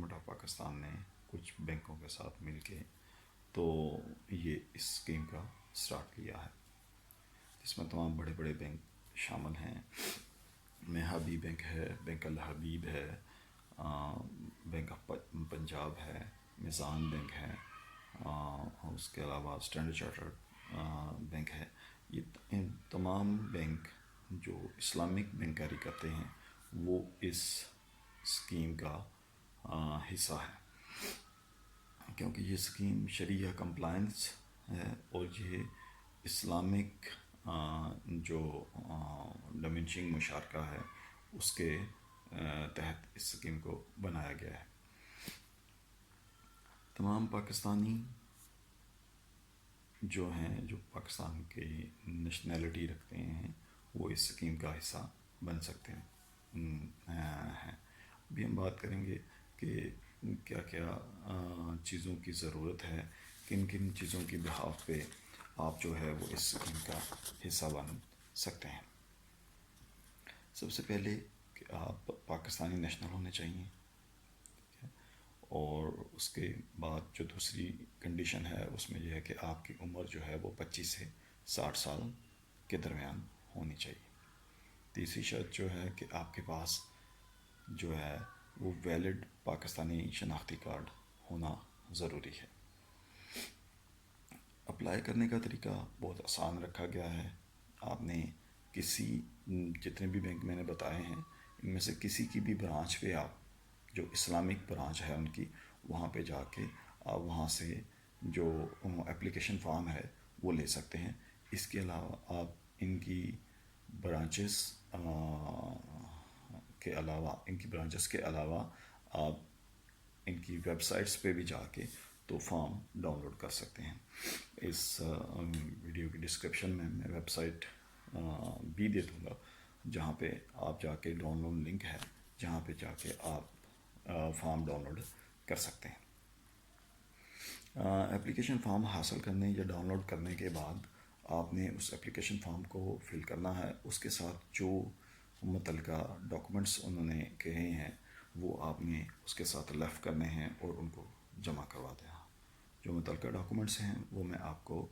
Government of Pakistan نے کچھ بینکوں کے ساتھ مل کے تو یہ اس اسکیم کا سٹارٹ کیا ہے، جس میں تمام بڑے بڑے بینک شامل ہیں۔ مہابی بینک ہے، بینک الحبیب ہے، بینک آف پنجاب ہے، میزان بینک ہے، اس کے علاوہ اسٹینڈرڈ چارٹرڈ بینک ہے۔ یہ تمام بینک جو اسلامک بینکاری کرتے ہیں وہ اس اسکیم کا حصہ ہے، کیونکہ یہ اسکیم شریعہ کمپلائنس ہے اور یہ اسلامک جو ڈیمنشنگ مشارکہ ہے اس کے تحت اس اسکیم کو بنایا گیا ہے۔ تمام پاکستانی جو ہیں، جو پاکستان کی نیشنلٹی رکھتے ہیں، وہ اس اسکیم کا حصہ بن سکتے ہیں۔ ابھی ہم بات کریں گے کہ کیا کیا چیزوں کی ضرورت ہے، کن کن چیزوں کی بحاف پہ آپ جو ہے وہ اس اسکیم کا حصہ بن سکتے ہیں۔ سب سے پہلے کہ آپ پاکستانی نیشنل ہونے چاہیے، اور اس کے بعد جو دوسری کنڈیشن ہے اس میں یہ ہے کہ آپ کی عمر جو ہے وہ 25 سے 60 سال کے درمیان ہونی چاہیے۔ تیسری شرط جو ہے کہ آپ کے پاس جو ہے وہ ویلڈ پاکستانی شناختی کارڈ ہونا ضروری ہے۔ اپلائی کرنے کا طریقہ بہت آسان رکھا گیا ہے۔ آپ نے جتنے بھی بینک میں نے بتائے ہیں ان میں سے کسی کی بھی برانچ پہ، آپ جو اسلامک برانچ ہے ان کی، وہاں پہ جا کے آپ وہاں سے جو اپلیکیشن فارم ہے وہ لے سکتے ہیں۔ اس کے علاوہ آپ ان کی برانچز کے علاوہ آپ ان کی ویب سائٹس پہ بھی جا کے تو فارم ڈاؤن لوڈ کر سکتے ہیں۔ اس ویڈیو کی ڈسکرپشن میں ویب سائٹ بھی دے دوں گا، جہاں پہ آپ جا کے ڈاؤن لوڈ لنک ہے، جہاں پہ جا کے آپ فارم ڈاؤن لوڈ کر سکتے ہیں۔ اپلیکیشن فارم حاصل کرنے یا ڈاؤن لوڈ کرنے کے بعد آپ نے اس اپلیکیشن فارم کو فل کرنا ہے۔ اس کے ساتھ جو متعلقہ ڈاکومنٹس انہوں نے کہے ہیں وہ آپ نے اس کے ساتھ لفٹ کرنے ہیں اور ان کو جمع کروا دینا۔ جو متعلقہ ڈاکومنٹس ہیں وہ میں آپ کو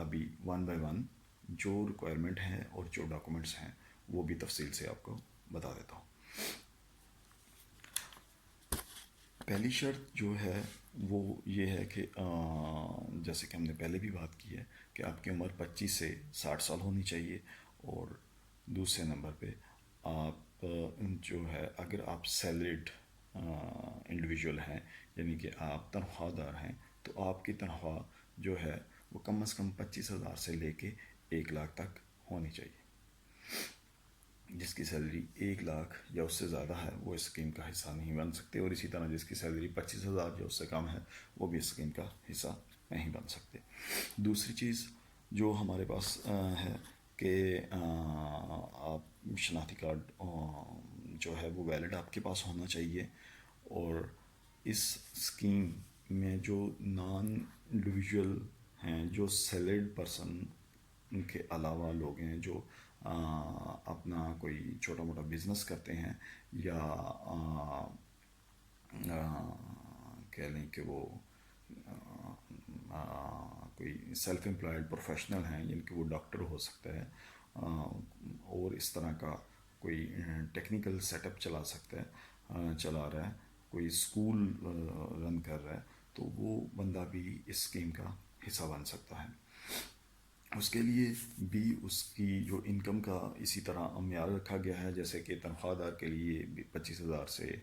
ابھی 1 بائی 1 جو ریکوائرمنٹ ہے اور جو ڈاکومنٹس ہیں وہ بھی تفصیل سے آپ کو بتا دیتا ہوں۔ پہلی شرط جو ہے وہ یہ ہے کہ جیسے کہ ہم نے پہلے بھی بات کی ہے کہ آپ کی عمر 25 سے 60 سال ہونی چاہیے، اور دوسرے نمبر پہ آپ جو ہے اگر آپ سیلریڈ انڈیویجول ہیں، یعنی کہ آپ تنخواہ دار ہیں، تو آپ کی تنخواہ جو ہے وہ کم از کم 25,000 سے لے کے 1 لاکھ تک ہونی چاہیے۔ جس کی سیلری 1 لاکھ یا اس سے زیادہ ہے وہ اس اسکیم کا حصہ نہیں بن سکتے، اور اسی طرح جس کی سیلری 25,000 یا اس سے کم ہے وہ بھی اس اسکیم کا حصہ نہیں بن سکتے۔ دوسری چیز جو ہمارے پاس ہے کہ آپ شناختی کارڈ جو ہے وہ ویلڈ آپ کے پاس ہونا چاہیے، اور اس اسکیم میں جو نان انڈیویجول ہیں، جو سیلریڈ پرسن کے علاوہ لوگ ہیں جو اپنا کوئی چھوٹا موٹا بزنس کرتے ہیں، یا کہہ لیں کہ وہ کوئی سیلف امپلائڈ پروفیشنل ہیں، یعنی کہ وہ ڈاکٹر ہو سکتا ہے اور اس طرح کا کوئی ٹیکنیکل سیٹ اپ چلا رہا ہے، کوئی اسکول رن کر رہا ہے، تو وہ بندہ بھی اس اسکیم کا حصہ بن سکتا ہے۔ اس کے لیے بھی اس کی جو انکم کا اسی طرح معیار رکھا گیا ہے، جیسے کہ تنخواہ دار کے لیے 25,000 سے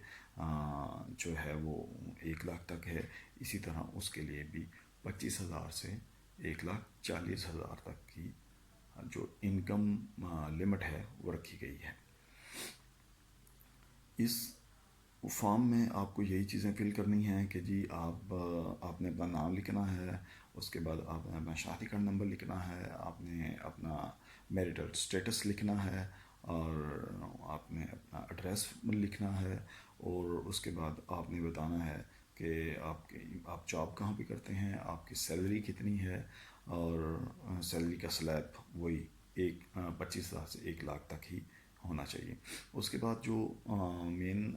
جو ہے وہ 1 لاکھ تک ہے، اسی طرح اس کے لیے بھی 25,000 سے 1,40,000 تک کی جو انکم لمٹ ہے وہ رکھی گئی ہے۔ اس فارم میں آپ کو یہی چیزیں فل کرنی ہیں کہ جی آپ نے اپنا نام لکھنا ہے، اس کے بعد آپ نے اپنا شناختی کارڈ نمبر لکھنا ہے، آپ نے اپنا میرٹل سٹیٹس لکھنا ہے، اور آپ نے اپنا ایڈریس لکھنا ہے، اور اس کے بعد آپ نے بتانا ہے کہ آپ جاب کہاں پہ کرتے ہیں، آپ کی سیلری کتنی ہے، اور سیلری کا سلیب وہی 25,000 سے 1 لاکھ تک ہی ہونا چاہیے. اس کے بعد جو مین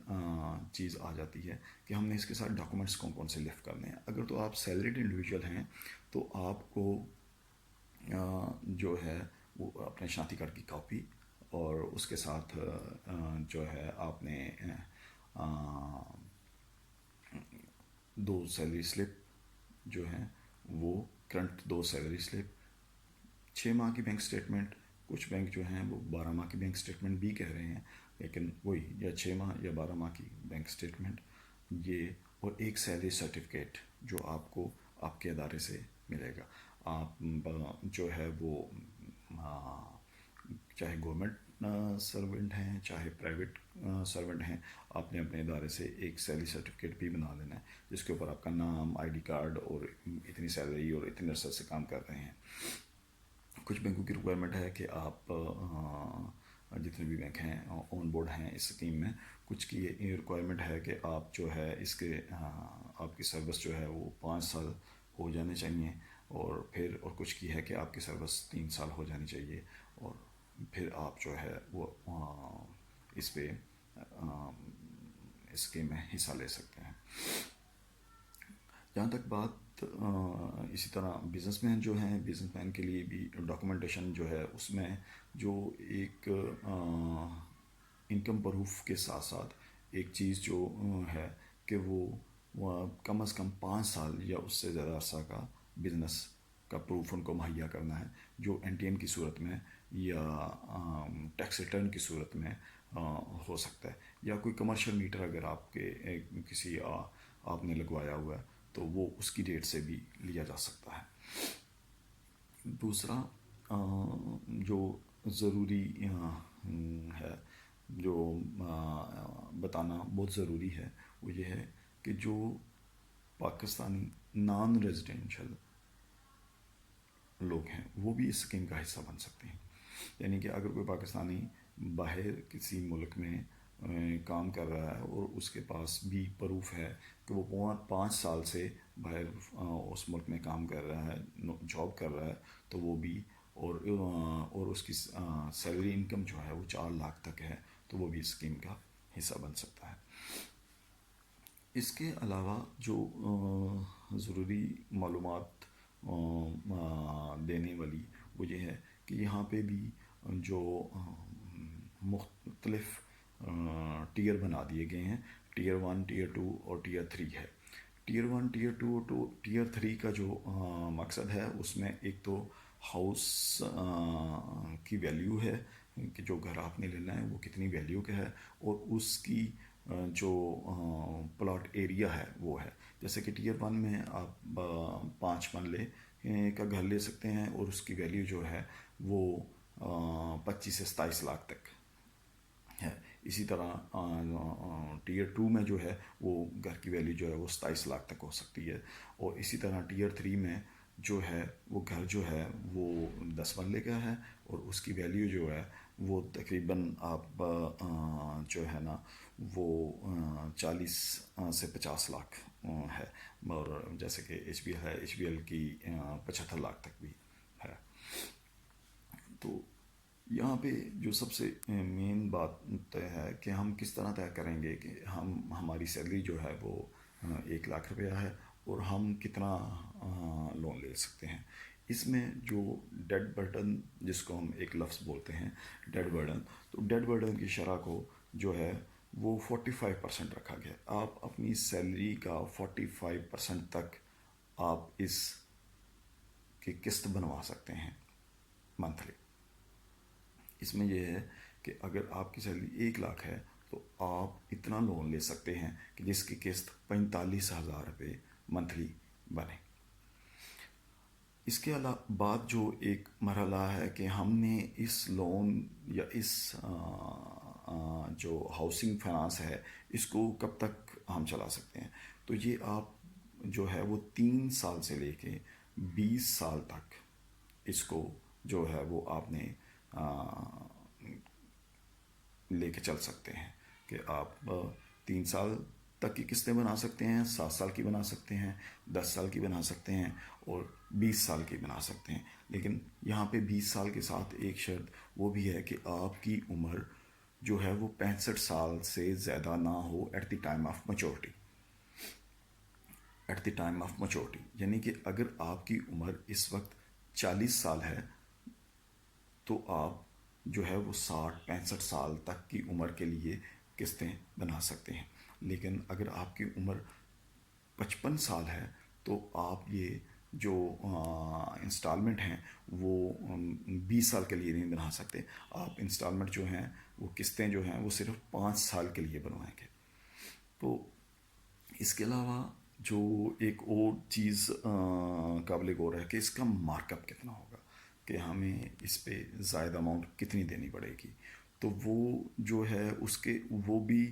چیز آ جاتی ہے کہ ہم نے اس کے ساتھ ڈاکومنٹس کون کون سے لفٹ کرنے ہیں. اگر تو آپ سیلریڈ انڈیویجول ہیں تو آپ کو جو ہے وہ اپنے شناختی کارڈ کی کاپی اور اس کے ساتھ جو ہے آپ نے دو سیلری سلپ جو ہیں وہ کرنٹ 2 سیلری سلپ 6 ماہ کی بینک سٹیٹمنٹ. کچھ بینک جو ہیں وہ 12 ماہ کی بینک سٹیٹمنٹ بھی کہہ رہے ہیں لیکن وہی یا 6 ماہ یا 12 ماہ کی بینک سٹیٹمنٹ یہ, اور ایک سیلری سرٹیفکیٹ جو آپ کو آپ کے ادارے سے ملے گا. آپ جو ہے وہ چاہے گورنمنٹ سرونٹ ہیں چاہے پرائیویٹ سرونٹ ہیں, آپ نے اپنے ادارے سے ایک سیلری سرٹیفکیٹ بھی بنا لینا ہے جس کے اوپر آپ کا نام, آئی ڈی کارڈ اور اتنی سیلری اور اتنے عرصے سے کام کر رہے ہیں. کچھ بینکوں کی ریکوائرمنٹ ہے کہ آپ جتنے بھی بینک ہیں آن بورڈ ہیں اس اسکیم میں, کچھ کی یہ ریکوائرمنٹ ہے کہ آپ جو ہے اس کے آپ کی سروس جو ہے وہ 5 سال ہو جانے چاہیے, اور پھر اور کچھ کی ہے کہ آپ کی سروس 3 سال ہو جانی چاہیے, اور پھر آپ جو ہے وہ اس پہ اسکیم میں حصہ لے سکتے ہیں. جہاں تک بات اسی طرح بزنس مین جو ہیں, بزنس مین کے لیے بھی ڈاکومنٹیشن جو ہے اس میں جو ایک انکم پروف کے ساتھ ساتھ ایک چیز جو ہے کہ وہ کم از کم 5 سال یا اس سے زیادہ عرصہ کا بزنس کا پروف ان کو مہیا کرنا ہے, جو این ٹی ایم کی صورت میں یا ٹیکس ریٹرن کی صورت میں ہو سکتا ہے, یا کوئی کمرشل میٹر اگر آپ کے کسی آپ نے لگوایا ہوا ہے تو وہ اس کی ڈیٹ سے بھی لیا جا سکتا ہے. دوسرا جو ضروری ہے جو بتانا بہت ضروری ہے وہ یہ ہے کہ جو پاکستانی نان ریزیڈینشل لوگ ہیں وہ بھی اس اسکیم کا حصہ بن سکتے ہیں. یعنی کہ اگر کوئی پاکستانی باہر کسی ملک میں کام کر رہا ہے اور اس کے پاس بھی پروف ہے کہ وہ 5 سال سے باہر اس ملک میں کام کر رہا ہے, جاب کر رہا ہے, تو وہ بھی اور اس کی سیلری انکم جو ہے وہ 4 لاکھ تک ہے تو وہ بھی اسکیم کا حصہ بن سکتا ہے. اس کے علاوہ جو ضروری معلومات دینے والی وہ یہ ہے کہ یہاں پہ بھی جو مختلف ٹیئر بنا دیے گئے ہیں, ٹیئر 1, ٹیئر 2 اور ٹیئر 3 ہے. ٹیئر 1, ٹیئر 2 اور ٹیئر 3 کا جو مقصد ہے اس میں ایک تو ہاؤس کی ویلیو ہے کہ جو گھر آپ نے لینا ہے وہ کتنی ویلیو کا ہے, اور اس کی جو پلاٹ ایریا ہے وہ ہے. جیسے کہ ٹیئر 1 میں آپ 5 مرلے کا گھر لے سکتے ہیں اور اس کی ویلیو جو ہے وہ 25 سے 27 لاکھ تک ہے. اسی طرح ٹیئر 2 میں جو ہے وہ گھر کی ویلیو جو ہے وہ 27 لاکھ تک ہو سکتی ہے, اور اسی طرح ٹیئر 3 میں جو ہے وہ گھر جو ہے وہ 10 مرلے کا ہے اور اس کی ویلیو جو ہے وہ تقریباً آپ جو ہے نا وہ 40 سے 50 لاکھ ہے, اور جیسے کہ ایچ بی ایل ہے, ایچ بی ایل کی 75 لاکھ تک بھی ہے. تو یہاں پہ جو سب سے مین بات طے ہے کہ ہم کس طرح طے کریں گے کہ ہماری سیلری جو ہے وہ 1 لاکھ روپیہ ہے اور ہم کتنا لون لے سکتے ہیں. اس میں جو ڈیڈ برڈن جس کو ہم ایک لفظ بولتے ہیں ڈیڈ برڈن, تو ڈیڈ برڈن کی شرح کو جو ہے وہ 45% رکھا گیا. آپ اپنی سیلری کا 45% تک آپ اس کی قسط بنوا سکتے ہیں منتھلی. اس میں یہ ہے کہ اگر آپ کی سیلری 1 لاکھ ہے تو آپ اتنا لون لے سکتے ہیں کہ جس کی قسط 45,000 روپے منتھلی بنے. اس کے علاوہ بعد جو ایک مرحلہ ہے کہ ہم نے اس لون یا اس جو ہاؤسنگ فائنانس ہے اس کو کب تک ہم چلا سکتے ہیں, تو یہ آپ جو ہے وہ 3 سال سے لے کے 20 سال تک اس کو جو ہے وہ آپ نے لے کے چل سکتے ہیں کہ آپ 3 سال تک کی قسطیں بنا سکتے ہیں, 7 سال کی بنا سکتے ہیں, 10 سال کی بنا سکتے ہیں اور 20 سال کی بنا سکتے ہیں. لیکن یہاں پہ 20 سال کے ساتھ ایک شرط وہ بھی ہے کہ آپ کی عمر جو ہے وہ 65 سال سے زیادہ نہ ہو at the time of maturity. At the time of maturity یعنی کہ اگر آپ کی عمر اس وقت 40 سال ہے تو آپ جو ہے وہ 60 65 سال تک کی عمر کے لیے قسطیں بنا سکتے ہیں. لیکن اگر آپ کی عمر 55 سال ہے تو آپ یہ جو انسٹالمنٹ ہیں وہ 20 سال کے لیے نہیں بنا سکتے. آپ انسٹالمنٹ جو ہیں وہ قسطیں جو ہیں وہ صرف 5 سال کے لیے بنوائیں گے. تو اس کے علاوہ جو ایک اور چیز قابل غور ہے کہ اس کا مارک اپ کتنا ہوگا، کہ ہمیں اس پہ زائد اماؤنٹ کتنی دینی پڑے گی. تو وہ جو ہے اس کے وہ بھی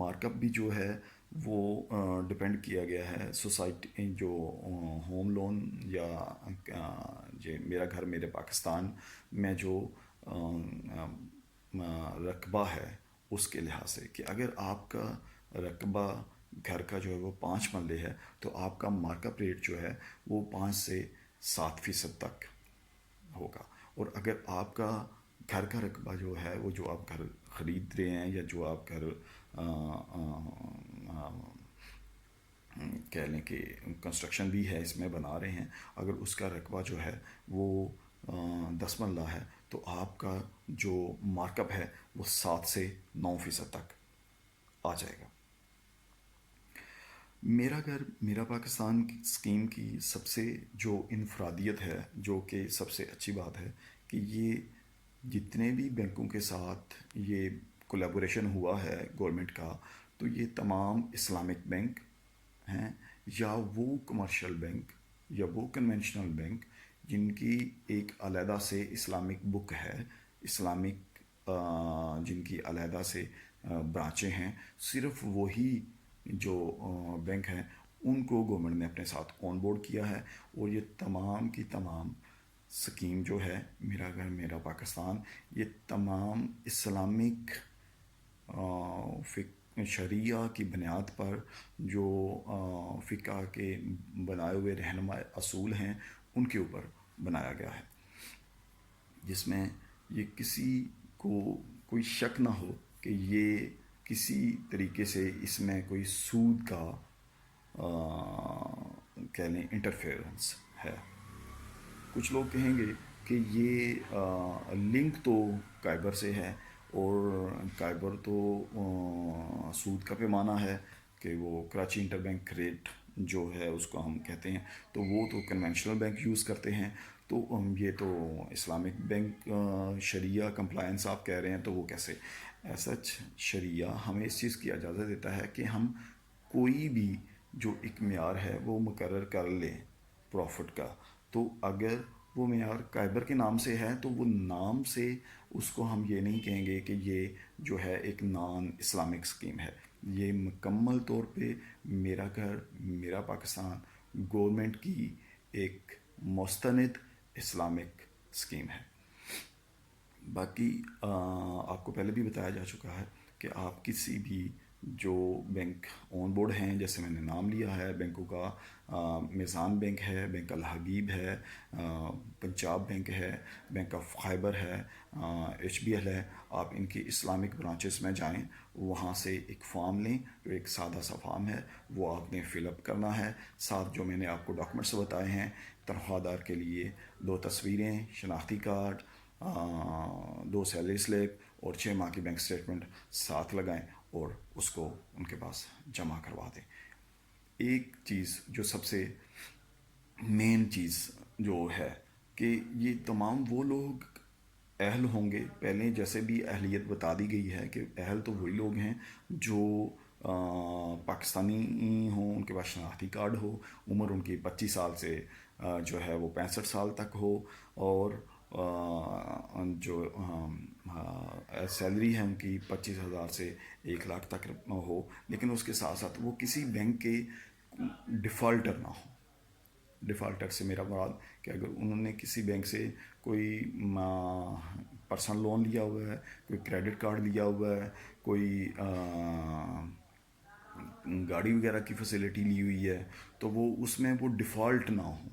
مارک اپ بھی جو ہے وہ ڈپینڈ کیا گیا ہے سوسائٹی جو ہوم لون یا میرا گھر میرے پاکستان میں جو رقبہ ہے اس کے لحاظ سے، کہ اگر آپ کا رقبہ گھر کا جو ہے وہ 5 مرلے ہے تو آپ کا مارک اپ ریٹ جو ہے وہ 5 سے 7% تک ہوگا. اور اگر آپ کا گھر کا رقبہ جو ہے وہ جو آپ گھر خرید رہے ہیں یا جو آپ گھر کہہ لیں کہ کنسٹرکشن بھی ہے اس میں بنا رہے ہیں، اگر اس کا رقبہ جو ہے وہ 10 مرلہ ہے تو آپ کا جو مارک اپ ہے وہ 7 سے 9% تک آ جائے گا. میرا گھر میرا پاکستان کی اسکیم کی سب سے جو انفرادیت ہے، جو کہ سب سے اچھی بات ہے، کہ یہ جتنے بھی بینکوں کے ساتھ یہ کولیبوریشن ہوا ہے گورنمنٹ کا، تو یہ تمام اسلامک بینک ہیں یا وہ کمرشل بینک یا وہ کنونشنل بینک جن کی ایک علیحدہ سے اسلامک بک ہے، اسلامک جن کی علیحدہ سے برانچیں ہیں، صرف وہی جو بینک ہیں ان کو گورنمنٹ نے اپنے ساتھ آن بورڈ کیا ہے. اور یہ تمام کی تمام سکیم جو ہے میرا گھر میرا پاکستان، یہ تمام اسلامک شریعہ کی بنیاد پر جو فقہ کے بنائے ہوئے رہنما اصول ہیں ان کے اوپر بنایا گیا ہے، جس میں یہ کسی کو کوئی شک نہ ہو کہ یہ کسی طریقے سے اس میں کوئی سود کا کہہ لیں انٹرفیئرنس ہے. کچھ لوگ کہیں گے کہ یہ لنک تو قائبر سے ہے، اور قائبر تو سود کا پیمانہ ہے کہ وہ کراچی انٹر بینک ریٹ جو ہے اس کو ہم کہتے ہیں، تو وہ تو کنونشنل بینک یوز کرتے ہیں. تو یہ تو اسلامک بینک شریعہ کمپلائنس آپ کہہ رہے ہیں، تو وہ کیسے؟ ایسا شریعہ ہمیں اس چیز کی اجازت دیتا ہے کہ ہم کوئی بھی جو ایک معیار ہے وہ مقرر کر لیں پروفٹ کا. تو اگر وہ معیار قائبر کے نام سے ہے تو وہ نام سے اس کو ہم یہ نہیں کہیں گے کہ یہ جو ہے ایک نان اسلامک اسکیم ہے. یہ مکمل طور پہ میرا گھر میرا پاکستان گورنمنٹ کی ایک مستند اسلامک اسکیم ہے. باقی آپ کو پہلے بھی بتایا جا چکا ہے کہ آپ کسی بھی جو بینک آن بورڈ ہیں، جیسے میں نے نام لیا ہے بینکوں کا، میزان بینک ہے، بینک الحبیب ہے، پنجاب بینک ہے، بینک آف خیبر ہے، ایچ بی ایل ہے، آپ ان کی اسلامک برانچز میں جائیں، وہاں سے ایک فارم لیں جو ایک سادہ سا فارم ہے، وہ آپ نے فل اپ کرنا ہے. ساتھ جو میں نے آپ کو ڈاکومنٹس بتائے ہیں، تنخواہ دار کے لیے 2 تصویریں، شناختی کارڈ، 2 سیلری سلپ اور 6 ماہ کی بینک اسٹیٹمنٹ ساتھ لگائیں اور اس کو ان کے پاس جمع کروا دیں. ایک چیز جو سب سے مین چیز جو ہے کہ یہ تمام وہ لوگ اہل ہوں گے، پہلے جیسے بھی اہلیت بتا دی گئی ہے کہ اہل تو وہی لوگ ہیں جو پاکستانی ہوں، ان کے پاس شناختی کارڈ ہو، عمر ان کی 25 سال سے جو ہے وہ 65 سال تک ہو، اور جو سیلری ہے ان کی 25,000 سے 1 لاکھ تک ہو. لیکن اس کے ساتھ ساتھ وہ کسی بینک کے ڈیفالٹر نہ ہو. ڈیفالٹر سے میرا مراد کہ اگر انہوں نے کسی بینک سے کوئی پرسنل لون لیا ہوا ہے، کوئی کریڈٹ کارڈ لیا ہوا ہے، کوئی گاڑی وغیرہ کی فیسلٹی لی ہوئی ہے، تو وہ اس میں وہ ڈیفالٹ نہ ہو.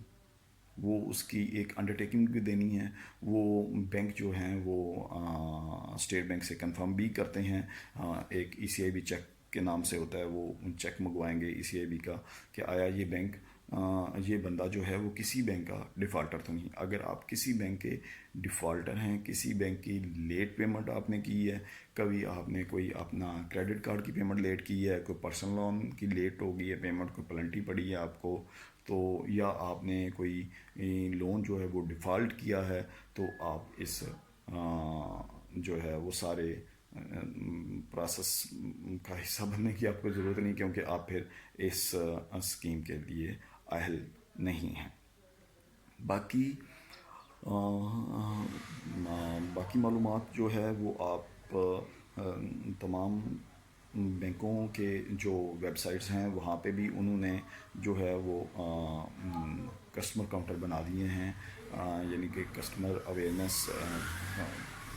وہ اس کی ایک انڈرٹیکنگ بھی دینی ہے. وہ بینک جو ہیں وہ اسٹیٹ بینک سے کنفرم بھی کرتے ہیں. ایک ای سی آئی بی چیک کے نام سے ہوتا ہے, وہ چیک منگوائیں گے ای سی آئی بی کا کہ آیا یہ بینک یہ بندہ جو ہے وہ کسی بینک کا ڈیفالٹر تو نہیں. اگر آپ کسی بینک کے ڈیفالٹر ہیں, کسی بینک کی لیٹ پیمنٹ آپ نے کی ہے, کبھی آپ نے کوئی اپنا کریڈٹ کارڈ کی پیمنٹ لیٹ کی ہے, کوئی پرسنل لون کی لیٹ ہو گئی ہے پیمنٹ, کوئی پلنٹی پڑی ہے آپ کو, تو یا آپ نے کوئی لون جو ہے وہ ڈیفالٹ کیا ہے, تو آپ اس جو ہے وہ سارے پروسیس کا حصہ بننے کی آپ کو ضرورت نہیں, کیونکہ آپ پھر اس اسکیم کے لیے اہل نہیں ہیں. باقی باقی معلومات جو ہے وہ آپ تمام بینکوں کے جو ویب سائٹس ہیں وہاں پہ بھی انہوں نے جو ہے وہ کسٹمر کاؤنٹر بنا دیے ہیں, یعنی کہ کسٹمر اویئرنیس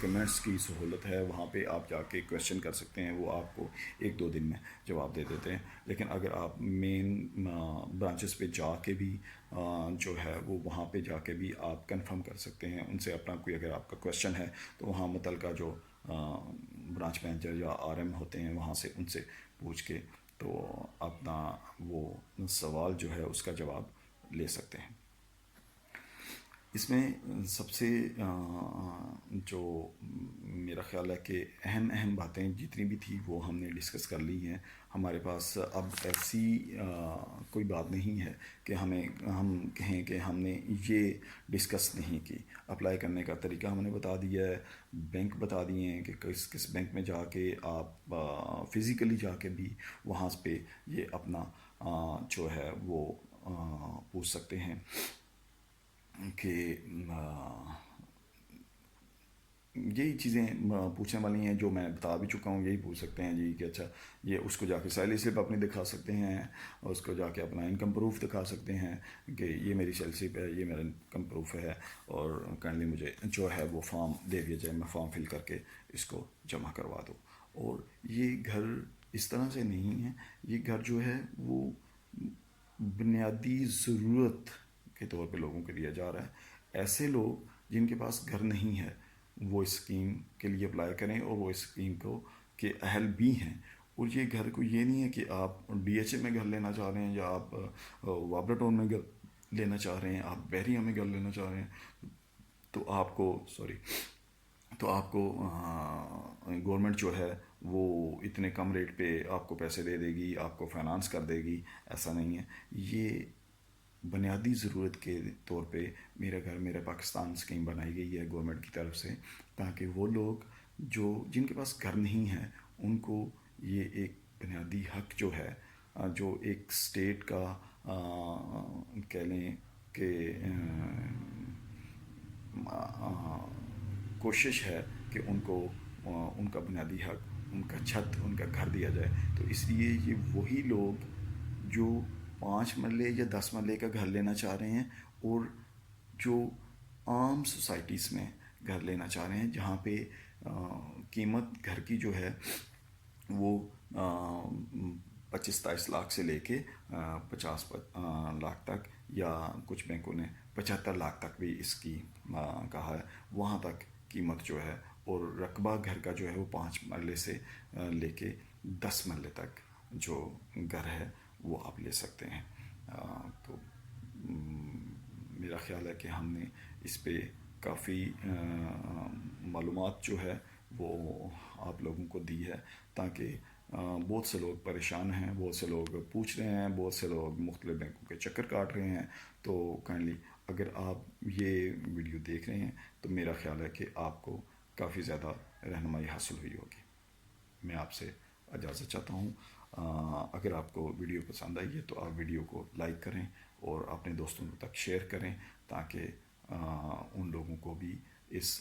کمنٹس کی سہولت ہے. وہاں پہ آپ جا کے کویشچن کر سکتے ہیں, وہ آپ کو 1-2 دن میں جواب دے دیتے ہیں. لیکن اگر آپ مین برانچز پہ جا کے بھی جو ہے وہ وہاں پہ جا کے بھی آپ کنفرم کر سکتے ہیں ان سے اپنا کوئی, اگر آپ کا کویشچن ہے تو وہاں متعلقہ جو برانچ مینیجر یا آر ایم ہوتے ہیں وہاں سے ان سے پوچھ کے تو اپنا وہ سوال جو ہے اس کا جواب لے سکتے ہیں. اس میں سب سے جو میرا خیال ہے کہ اہم باتیں جتنی بھی تھی وہ ہم نے ڈسکس کر لی ہیں. ہمارے پاس اب ایسی کوئی بات نہیں ہے کہ ہم کہیں کہ ہم نے یہ ڈسکس نہیں کی. اپلائی کرنے کا طریقہ ہم نے بتا دیا ہے, بینک بتا دیے ہیں کہ کس بینک میں جا کے آپ فزیکلی جا کے بھی وہاں پہ یہ اپنا جو ہے وہ پوچھ سکتے ہیں کہ یہی چیزیں پوچھنے والی ہیں جو میں بتا بھی چکا ہوں. یہی پوچھ سکتے ہیں جی کہ اچھا یہ اس کو جا کے سیلری سلپ اپنی دکھا سکتے ہیں, اور اس کو جا کے اپنا انکم پروف دکھا سکتے ہیں کہ یہ میری سیلری سلپ ہے, یہ میرا انکم پروف ہے, اور کائنڈلی مجھے جو ہے وہ فارم دے دیا جائے, میں فارم فل کر کے اس کو جمع کروا دوں. اور یہ گھر اس طرح سے نہیں ہے, یہ گھر جو ہے وہ بنیادی ضرورت کے طور پہ لوگوں کے دیا جا رہا ہے. ایسے لوگ جن کے پاس گھر نہیں ہے وہ اسکیم کے لیے اپلائی کریں, اور وہ اسکیم کو کے اہل بھی ہیں. اور یہ گھر کو یہ نہیں ہے کہ آپ ڈی ایچ اے میں گھر لینا چاہ رہے ہیں, یا آپ وابرا ٹاؤن میں گھر لینا چاہ رہے ہیں, آپ بحریہ میں گھر لینا چاہ رہے ہیں, تو آپ کو گورنمنٹ جو ہے وہ اتنے کم ریٹ پہ آپ کو پیسے دے دے گی, آپ کو فائنانس کر دے گی. ایسا نہیں ہے. یہ بنیادی ضرورت کے طور پہ میرا گھر میرا پاکستان اسکیم بنائی گئی ہے گورنمنٹ کی طرف سے, تاکہ وہ لوگ جن کے پاس گھر نہیں ہے ان کو یہ ایک بنیادی حق جو ہے, جو ایک اسٹیٹ کا کہہ لیں کہ کوشش ہے کہ ان کو ان کا بنیادی حق, ان کا چھت, ان کا گھر دیا جائے. تو اس لیے یہ وہی لوگ جو 5 مرلے یا 10 مرلے کا گھر لینا چاہ رہے ہیں, اور جو عام سوسائٹیز میں گھر لینا چاہ رہے ہیں جہاں پہ قیمت گھر کی جو ہے وہ 25-27 لاکھ سے لے کے 50 لاکھ تک, یا کچھ بینکوں نے 75 لاکھ تک بھی اس کی کہا ہے, وہاں تک قیمت جو ہے, اور رقبہ گھر کا جو ہے وہ 5 مرلے سے لے کے 10 مرلے تک جو گھر ہے وہ آپ لے سکتے ہیں. تو میرا خیال ہے کہ ہم نے اس پہ کافی معلومات جو ہے وہ آپ لوگوں کو دی ہے, تاکہ بہت سے لوگ پریشان ہیں, بہت سے لوگ پوچھ رہے ہیں, بہت سے لوگ مختلف بینکوں کے چکر کاٹ رہے ہیں. تو کائنڈلی اگر آپ یہ ویڈیو دیکھ رہے ہیں تو میرا خیال ہے کہ آپ کو کافی زیادہ رہنمائی حاصل ہوئی ہوگی. میں آپ سے اجازت چاہتا ہوں. اگر آپ کو ویڈیو پسند آئی ہے تو آپ ویڈیو کو لائک کریں اور اپنے دوستوں تک شیئر کریں, تاکہ ان لوگوں کو بھی اس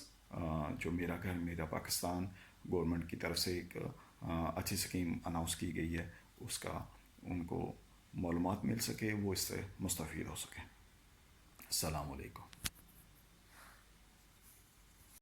جو میرا گھر میرا پاکستان گورنمنٹ کی طرف سے ایک اچھی اسکیم اناؤنس کی گئی ہے اس کا ان کو معلومات مل سکے, وہ اس سے مستفید ہو سکیں. السلام علیکم.